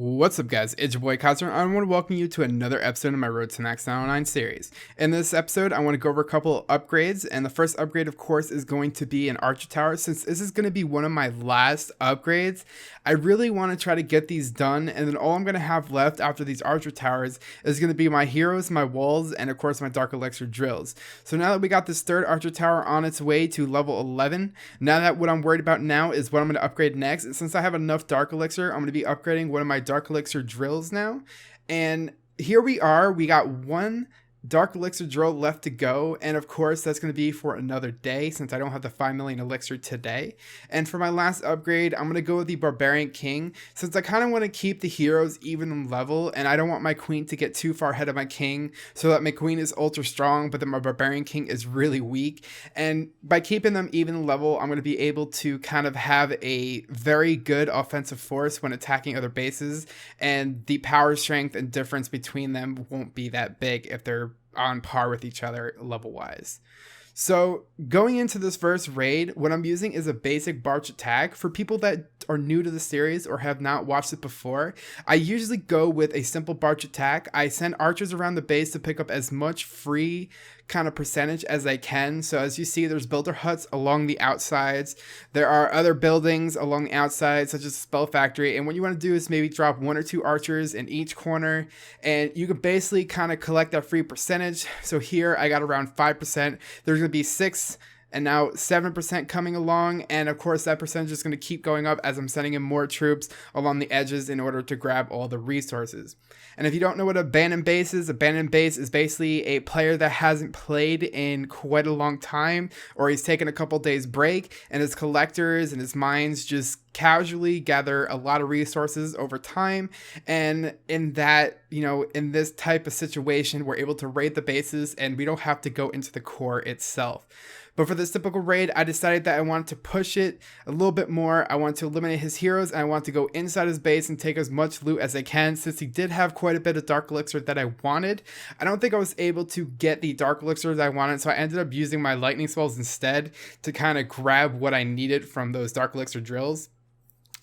What's up, guys? It's your boy Kaiser, and I want to welcome you to another episode of my Road to Max 909 series. In this episode, I want to go over a couple of upgrades, and the first upgrade, of course, is going to be an Archer Tower. Since this is going to be one of my last upgrades, I really want to try to get these done, and then all I'm going to have left after these Archer Towers is going to be my heroes, my walls, and of course my Dark Elixir drills. So now that we got this third Archer Tower on its way to level 11, now that what I'm worried about now is what I'm going to upgrade next. And since I have enough Dark Elixir, I'm going to be upgrading one of my Dark Elixir drills now. And here we are, we got one Dark Elixir drill left to go, and of course that's going to be for another day since I don't have the 5 million Elixir today. And for my last upgrade, I'm going to go with the Barbarian King, since I kind of want to keep the heroes even level, and I don't want my queen to get too far ahead of my king, so that my queen is ultra strong, but then my Barbarian King is really weak. And by keeping them even level, I'm going to be able to kind of have a very good offensive force when attacking other bases, and the power, strength, and difference between them won't be that big if they're on par with each other level wise. So going into this first raid, what I'm using is a basic Barb attack. For people that are new to the series or have not watched it before, I usually go with a simple Barb attack. I send archers around the base to pick up as much free kind of percentage as I can. So as you see, there's builder huts along the outsides. There are other buildings along the outside, such as a spell factory. And what you want to do is maybe drop 1 or 2 archers in each corner, and you can basically kind of collect that free percentage. So here I got around 5%. There's going to be 6 and now 7% coming along, and of course that percentage is going to keep going up as I'm sending in more troops along the edges in order to grab all the resources. And if you don't know what abandoned base is basically a player that hasn't played in quite a long time, or he's taken a couple days break, and his collectors and his mines just casually gather a lot of resources over time. And in that, in this type of situation, we're able to raid the bases and we don't have to go into the core itself. But for this typical raid, I decided that I wanted to push it a little bit more. I want to eliminate his heroes, and I want to go inside his base and take as much loot as I can, since he did have quite a bit of Dark Elixir that I wanted. I don't think I was able to get the Dark Elixir that I wanted, so I ended up using my lightning spells instead to kind of grab what I needed from those Dark Elixir drills.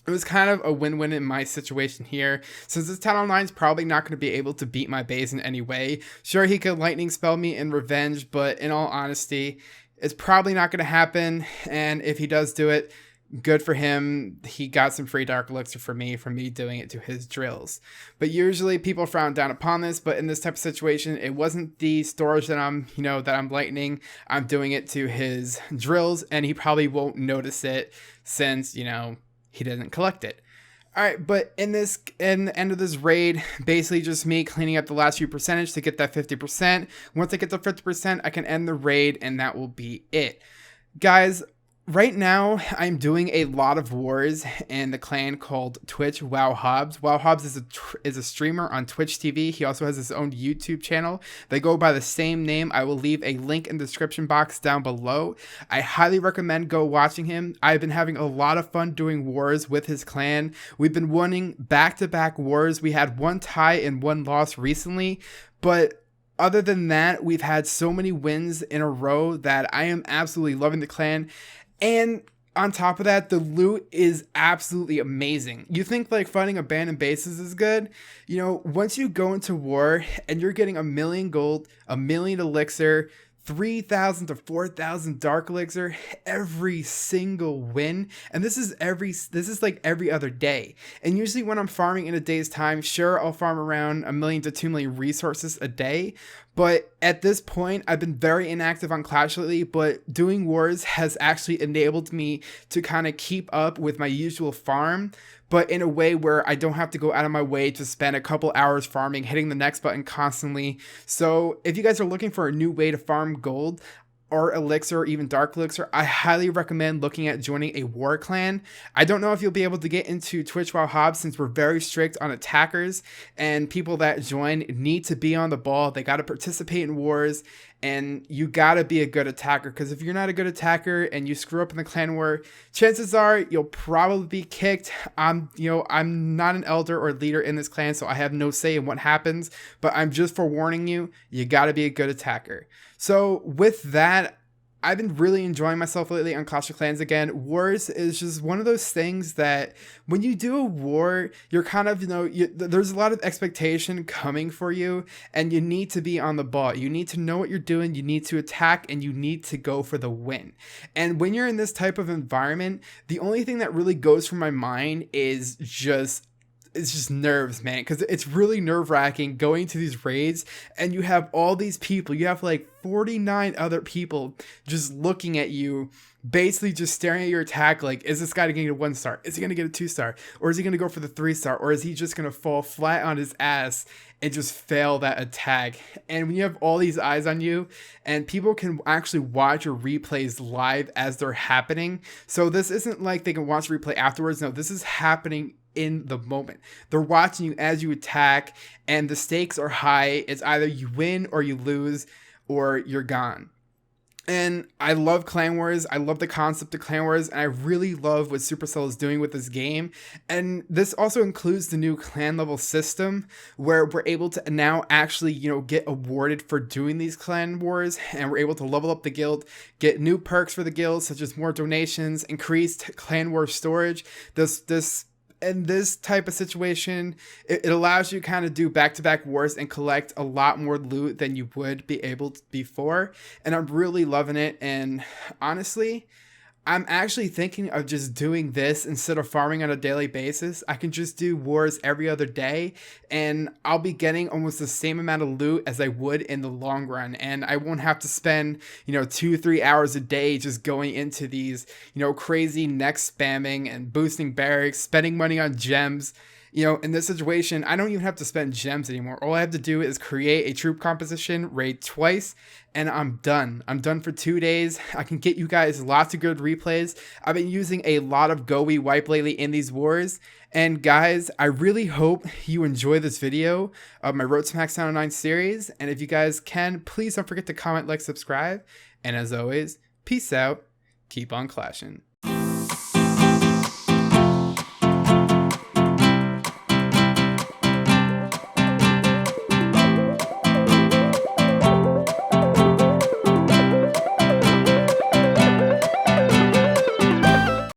It was kind of a win-win in my situation here, since this Town 9 is probably not going to be able to beat my base in any way. Sure, he could lightning spell me in revenge, but in all honesty, it's probably not going to happen. And if he does do it, good for him. He got some free Dark Elixir for me doing it to his drills. But usually people frown down upon this, but in this type of situation, it wasn't the storage that I'm lightning. I'm doing it to his drills, and he probably won't notice it since, he didn't collect it. Alright, but in the end of this raid, basically just me cleaning up the last few percentage to get that 50%. Once I get to 50%, I can end the raid, and that will be it. Guys, right now, I'm doing a lot of wars in the clan called Twitch Wow Hobbs. Wow Hobbs is a streamer on Twitch TV. He also has his own YouTube channel. They go by the same name. I will leave a link in the description box down below. I highly recommend go watching him. I've been having a lot of fun doing wars with his clan. We've been winning back-to-back wars. We had 1 tie and 1 loss recently, but other than that, we've had so many wins in a row that I am absolutely loving the clan. And on top of that, the loot is absolutely amazing. You think like fighting abandoned bases is good? Once you go into war and you're getting 1 million gold, 1 million elixir, 3,000 to 4,000 Dark Elixir every single win, and this is like every other day. And usually when I'm farming in a day's time, sure, I'll farm around 1 million to 2 million resources a day. But at this point, I've been very inactive on Clash lately, but doing wars has actually enabled me to kind of keep up with my usual farm, but in a way where I don't have to go out of my way to spend a couple hours farming, hitting the next button constantly. So if you guys are looking for a new way to farm gold, or elixir, or even Dark Elixir, I highly recommend looking at joining a war clan. I don't know if you'll be able to get into Twitch Wow Hobbs, since we're very strict on attackers, and people that join need to be on the ball. They got to participate in wars, and you got to be a good attacker, because if you're not a good attacker and you screw up in the clan war, chances are you'll probably be kicked. I'm not an elder or leader in this clan, so I have no say in what happens, but I'm just forewarning you, you got to be a good attacker. So with that, I've been really enjoying myself lately on Clash of Clans again. Wars is just one of those things that when you do a war, you're kind of, there's a lot of expectation coming for you, and you need to be on the ball. You need to know what you're doing. You need to attack, and you need to go for the win. And when you're in this type of environment, the only thing that really goes through my mind is just it's just nerves, man, because it's really nerve-wracking going to these raids and you have all these people. You have like 49 other people just looking at you, basically just staring at your attack like, is this guy going to get a 1-star? Is he going to get a 2-star? Or is he going to go for the 3-star? Or is he just going to fall flat on his ass and just fail that attack? And when you have all these eyes on you and people can actually watch your replays live as they're happening, so this isn't like they can watch the replay afterwards. No, this is happening in the moment. They're watching you as you attack, and the stakes are high. It's either you win or you lose or you're gone. And I love Clan Wars. I love the concept of Clan Wars, and I really love what Supercell is doing with this game. And this also includes the new clan level system where we're able to now actually, get awarded for doing these Clan Wars, and we're able to level up the guild, get new perks for the guild, such as more donations, increased Clan War storage. In this type of situation, it allows you to kind of do back-to-back wars and collect a lot more loot than you would be able to before. And I'm really loving it. And honestly, I'm actually thinking of just doing this instead of farming on a daily basis. I can just do wars every other day, and I'll be getting almost the same amount of loot as I would in the long run. And I won't have to spend, 2-3 hours a day just going into these, crazy neck spamming and boosting barracks, spending money on gems. In this situation, I don't even have to spend gems anymore. All I have to do is create a troop composition, raid twice, and I'm done. I'm done for 2 days. I can get you guys lots of good replays. I've been using a lot of GoWe wipe lately in these wars. And guys, I really hope you enjoy this video of my Road to Max 909 series. And if you guys can, please don't forget to comment, like, subscribe. And as always, peace out. Keep on clashing.